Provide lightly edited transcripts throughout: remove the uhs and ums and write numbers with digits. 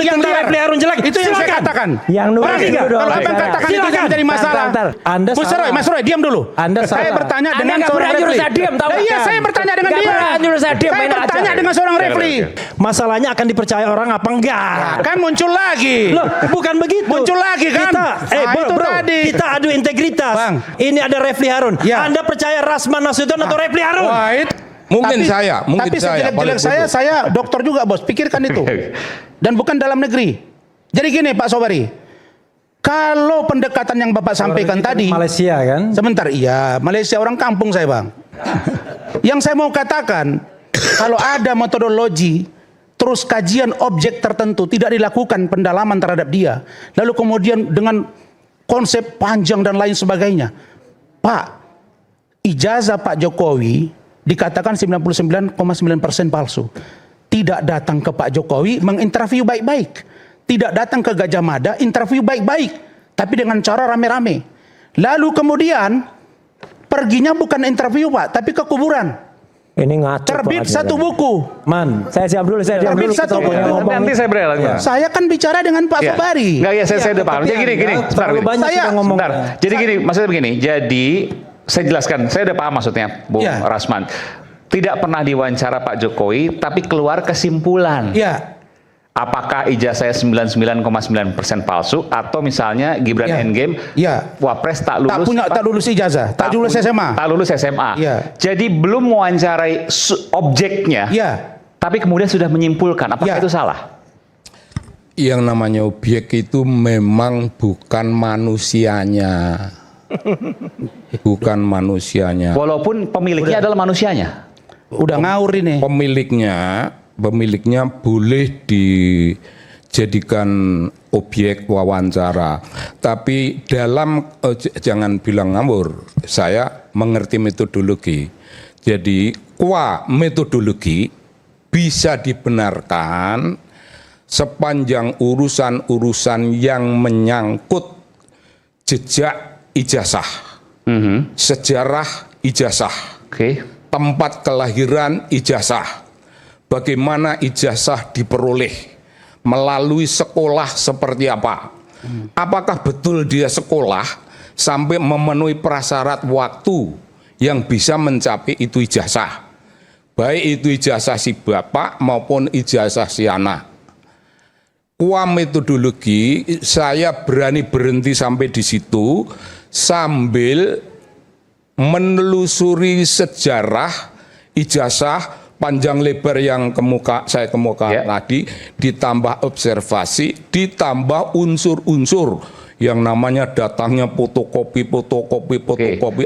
ngulik tentang Refli Harun jelek. Itu yang saya katakan. Yang Orang tiga. Kalau abang katakan itu yang menjadi masalah. Anda Mas Roy, diam dulu. Saya bertanya dengan seorang Refli. Iya, saya bertanya dengan dia. Saya bertanya dengan seorang Refli. Masalahnya akan dipercaya orang apa enggak? Kan muncul lagi. Loh, bukan begitu. Muncul lagi kan? Kita adu integritas. Bang. Ini ada Refli Harun. Ya. Anda percaya Rasman Nasution atau Refli Harun? Mungkin tapi sejelek-jelek saya dokter juga bos, pikirkan itu. Dan bukan dalam negeri. Jadi gini Pak Sobari, kalau pendekatan yang Bapak sampaikan tadi, Malaysia kan? sebentar, iya Malaysia orang kampung saya bang. Yang saya mau katakan, kalau ada metodologi, terus kajian objek tertentu tidak dilakukan pendalaman terhadap dia, lalu kemudian dengan konsep panjang dan lain sebagainya, Pak, ijazah Pak Jokowi dikatakan 99,9% palsu. Tidak datang ke Pak Jokowi menginterview baik-baik. Tidak datang ke Gajah Mada interview baik-baik. Tapi dengan cara rame-rame. Lalu kemudian perginya bukan interview Pak, tapi ke kuburan. Ini ngaco. Terbit satu buku. Saya siap dulu, saya diam dulu. Satu buku. Nanti saya beri lagi. Saya kan bicara dengan Pak Sobari. Enggak, ya saya udah paham. Jadi gini. Sebentar. Jadi gini, maksudnya begini. Jadi saya jelaskan, saya udah paham maksudnya, Bung Rasman. Tidak pernah diwawancara Pak Jokowi, tapi keluar kesimpulan. Iya. Apakah ijazahnya 99,9% palsu, atau misalnya Gibran Endgame, Wapres tak lulus ijazah, tak lulus SMA. Tak lulus SMA. Ya. Jadi belum mewawancarai objeknya, tapi kemudian sudah menyimpulkan. Apakah itu salah? Yang namanya objek itu memang bukan manusianya. Bukan manusianya. Walaupun pemiliknya adalah manusianya. Udah ngawur ini. Pemiliknya boleh dijadikan objek wawancara. Tapi dalam jangan bilang ngawur. Saya mengerti metodologi. Jadi metodologi bisa dibenarkan sepanjang urusan-urusan yang menyangkut jejak ijazah, sejarah ijazah, tempat kelahiran ijazah, bagaimana ijazah diperoleh, melalui sekolah seperti apa, apakah betul dia sekolah sampai memenuhi prasyarat waktu yang bisa mencapai itu ijazah, baik itu ijazah si bapak maupun ijazah si anak. Metodologi saya berani berhenti sampai di situ sambil menelusuri sejarah ijazah panjang lebar yang saya kemukakan tadi, ditambah observasi, ditambah unsur-unsur yang namanya datangnya fotokopi.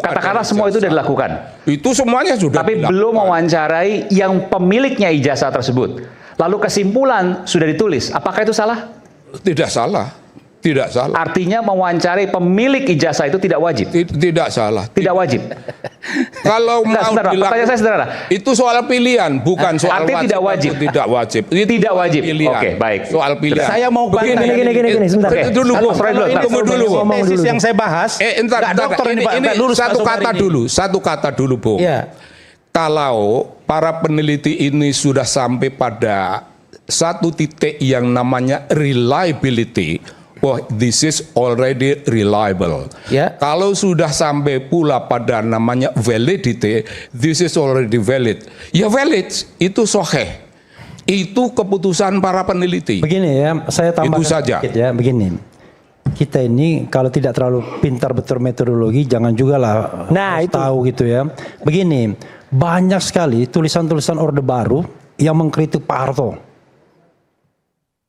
Katakanlah semua itu sudah dilakukan. Itu semuanya sudah Tapi dilakukan. Belum mewawancarai yang pemiliknya ijazah tersebut. Lalu kesimpulan sudah ditulis. Apakah itu salah? Tidak salah. Tidak salah. Artinya mewawancarai pemilik ijazah itu tidak wajib. Tidak salah. Tidak wajib. Kalau mau pertanyaan saya sederhana. Itu soal pilihan, bukan soal wajib. Tidak wajib. Tidak wajib. Tidak wajib. Oke, baik. Soal pilihan. Saya mau Gini, sebentar. Tunggu dulu. Tesis yang saya bahas. Satu kata dulu, Bung. Kalau para peneliti ini sudah sampai pada satu titik yang namanya reliability, this is already reliable. Kalau sudah sampai pula pada namanya validity, this is already valid. Ya valid, itu sahih. Itu keputusan para peneliti. Begini ya, saya tambahkan itu saja. Sedikit ya, begini. Kita ini kalau tidak terlalu pintar betul metodologi, jangan juga lah tahu gitu ya. Begini, banyak sekali tulisan-tulisan Orde Baru yang mengkritik Pak Harto.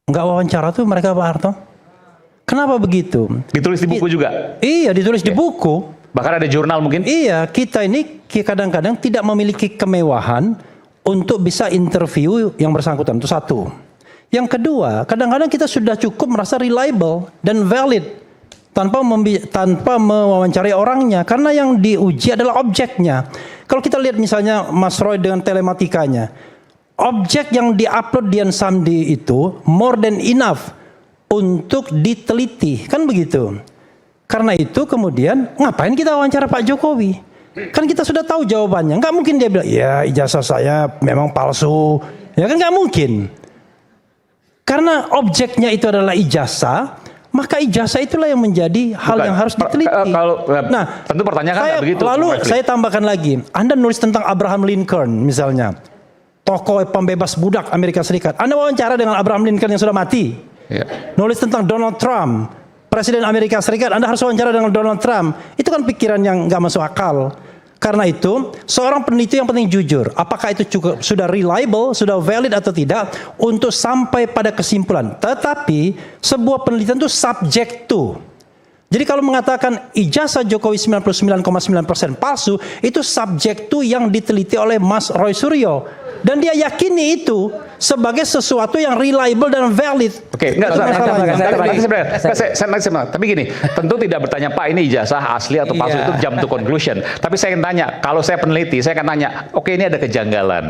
Enggak wawancara tuh mereka Pak Harto. Kenapa begitu? Ditulis di buku juga? Iya, ditulis di buku. Bahkan ada jurnal mungkin? Iya, kita ini kadang-kadang tidak memiliki kemewahan untuk bisa interview yang bersangkutan. Itu satu. Yang kedua, kadang-kadang kita sudah cukup merasa reliable dan valid tanpa mewawancarai orangnya, karena yang diuji adalah objeknya. Kalau kita lihat misalnya Mas Roy dengan telematikanya, objek yang diupload Dian Samdi itu more than enough untuk diteliti, kan begitu. Karena itu kemudian ngapain kita wawancara Pak Jokowi? Kan kita sudah tahu jawabannya. Nggak mungkin dia bilang, ya ijazah saya memang palsu. Ya kan nggak mungkin. Karena objeknya itu adalah ijazah, maka ijazah itulah yang menjadi hal yang harus diteliti. Nah, tentu pertanyaan kan begitu. Lalu saya tambahkan lagi, Anda nulis tentang Abraham Lincoln misalnya, tokoh pembebas budak Amerika Serikat. Anda wawancara dengan Abraham Lincoln yang sudah mati. Nulis tentang Donald Trump, Presiden Amerika Serikat, Anda harus wawancara dengan Donald Trump. Itu kan pikiran yang nggak masuk akal. Karena itu, seorang peneliti yang penting jujur. Apakah itu cukup sudah reliable, sudah valid atau tidak untuk sampai pada kesimpulan. Tetapi sebuah penelitian itu subject to. Jadi kalau mengatakan ijazah Jokowi 99,9% palsu, itu subject to yang diteliti oleh Mas Roy Suryo. Dan dia yakini itu sebagai sesuatu yang reliable dan valid. Oke, enggak, tapi gini, tentu tidak bertanya Pak ini ijazah asli atau palsu, itu jump to conclusion. Tapi saya ingin tanya, kalau saya peneliti, saya akan tanya, oke ini ada kejanggalan.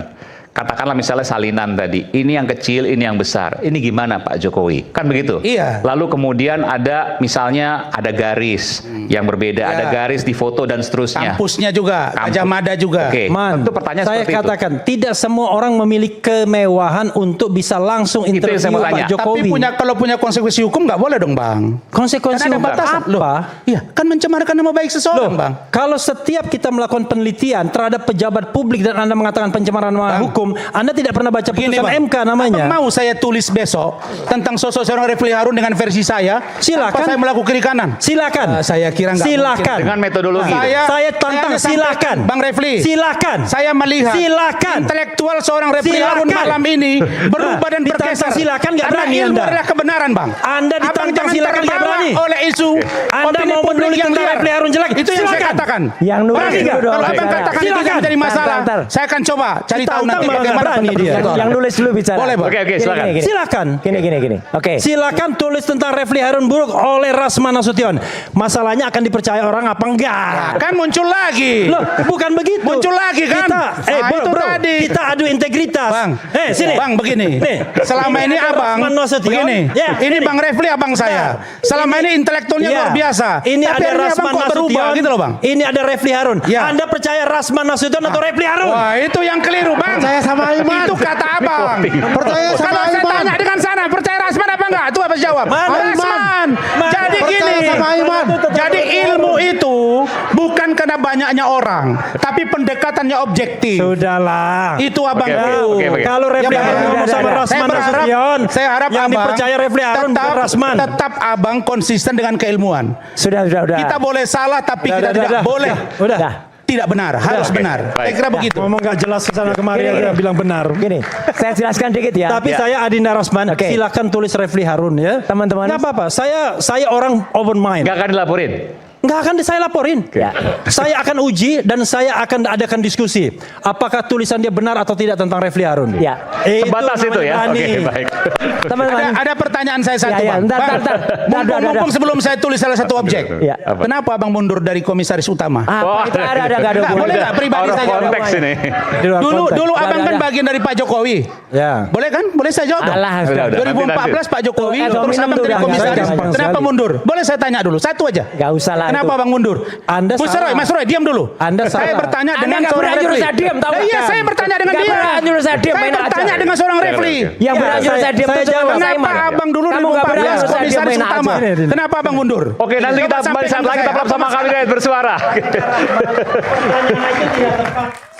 Katakanlah misalnya salinan tadi, ini yang kecil, ini yang besar. Ini gimana Pak Jokowi? Kan begitu? Iya. Lalu kemudian ada misalnya ada garis yang berbeda, ada garis di foto dan seterusnya. Kampusnya juga, Gajah Mada juga. Oke, tentu pertanyaan saya seperti katakan, tidak semua orang memiliki kemewahan untuk bisa langsung interview Pak Jokowi. Tapi kalau punya konsekuensi hukum nggak boleh dong Bang. Konsekuensi ada hukum batasan. apa? Iya, kan mencemarkan nama baik seseorang Bang. Kalau setiap kita melakukan penelitian terhadap pejabat publik dan Anda mengatakan pencemaran nama hukum, Anda tidak pernah baca putusan MK namanya. Apa mau saya tulis besok tentang sosok seorang Refli Harun dengan versi saya? Silakan. Apa saya melakukan kiri kanan? Silakan. Saya kira nggak silakan. Dengan metodologi. Saya tantang, silakan. Bang Refli. Silakan. Saya melihat. Silakan. Intelektual seorang Refli Harun malam ini berubah dan bergeser. Silakan, nggak berani ilmu Anda. adalah kebenaran Bang. Anda ditantang, silakan, nggak berani. Oleh isu. Anda mau menulis tentang Refli Harun jelek. Itu yang saya katakan. Yang nulis kalau Abang katakan itu jadi masalah, saya akan coba cari tahu nanti bagaimana dia. Yang nulis dulu bicara. Boleh, Bang. Oke, silakan. Silakan. Gini. Oke. Silakan tulis tentang Refli Harun buruk oleh Rasman Nasution. Masalahnya akan dipercaya orang apa enggak? Kan muncul lagi. Loh, bukan begitu. Muncul lagi kan? Bro, tadi. kita adu integritas. Bang, sini. Bang begini. Nih. Selama ini abang begini. Ini Bang Refli abang saya. Selama ini intelektualnya luar biasa. Ini tapi ada Rasman kok berubah Nasution gitu loh Bang. Ini ada Refli Harun. Ya. Anda percaya Rasman Nasution atau Refli Harun? Wah itu yang keliru Bang. Percaya sama Iman. Itu kata abang. Percaya sama Kalau saya Iman. tanya dengan sana, percaya Rasman apa enggak? Itu apa jawab? Mana? Rasman. Jadi gini. sama Iman. Jadi ilmu itu bukan karena banyaknya orang, tapi pendekatannya objektif. Sudahlah. Itu abang. Oke. Kalau Refli Harun ngomong sama Rasman Nasution, saya harap yang abang dipercaya Refli Harun bukan Rasman. tetap abang konsisten dengan keilmuan. Sudah. Kita boleh salah tapi kita tidak boleh tidak benar, harus benar. Saya kira begitu. Ngomong gak jelas kesana kemari aja bilang benar. Gini, saya jelaskan dikit ya. Tapi saya Adinda Rasman, silakan tulis Refli Harun ya. Teman-teman. Nggak apa-apa, saya orang open mind. Nggak akan dilaporin. Nggak akan saya laporin. Ya. Saya akan uji dan saya akan adakan diskusi. Apakah tulisan dia benar atau tidak tentang Refli Harun? Ya. Sebatas itu ya. Oke, baik. Teman-teman. Ada pertanyaan saya satu, Bang. Bentar. Mumpung sebelum saya tulis salah satu objek. Ya. Kenapa Abang mundur dari komisaris utama? Itu ada Boleh nggak pribadi Out of saja? konteks ini. Dulu Abang kan bagian dari Pak Jokowi. Ya. Boleh kan? Boleh saya jawab dong? Alah, Udah. 2014 Pak Jokowi, terus minum Abang tuh, jadi udah, komisaris. gampang Kenapa sekali. mundur? Boleh saya tanya dulu, satu aja. Gak usah lah. Kenapa Abang mundur? Anda salah. Mas Roy, diam dulu. Anda Saya salah. bertanya Anda dengan nggak seorang berani nyuruh Refli. saya diam, tahu Iya, kan? saya bertanya dengan Nggak dia. berani nyuruh saya diam, Saya main bertanya aja. dengan seorang Refli. Yang berani nyuruh saya diam saya itu jawab. cuma Kenapa Saiman. Abang dulu Kamu nggak berani 2014 nyuruh saya diam, komisaris main utama? aja. Kenapa Abang mundur? Oke, nanti kita kembali saat lagi tetap bersama kami dari Bersuara. Pertanyaan itu tidak tepat.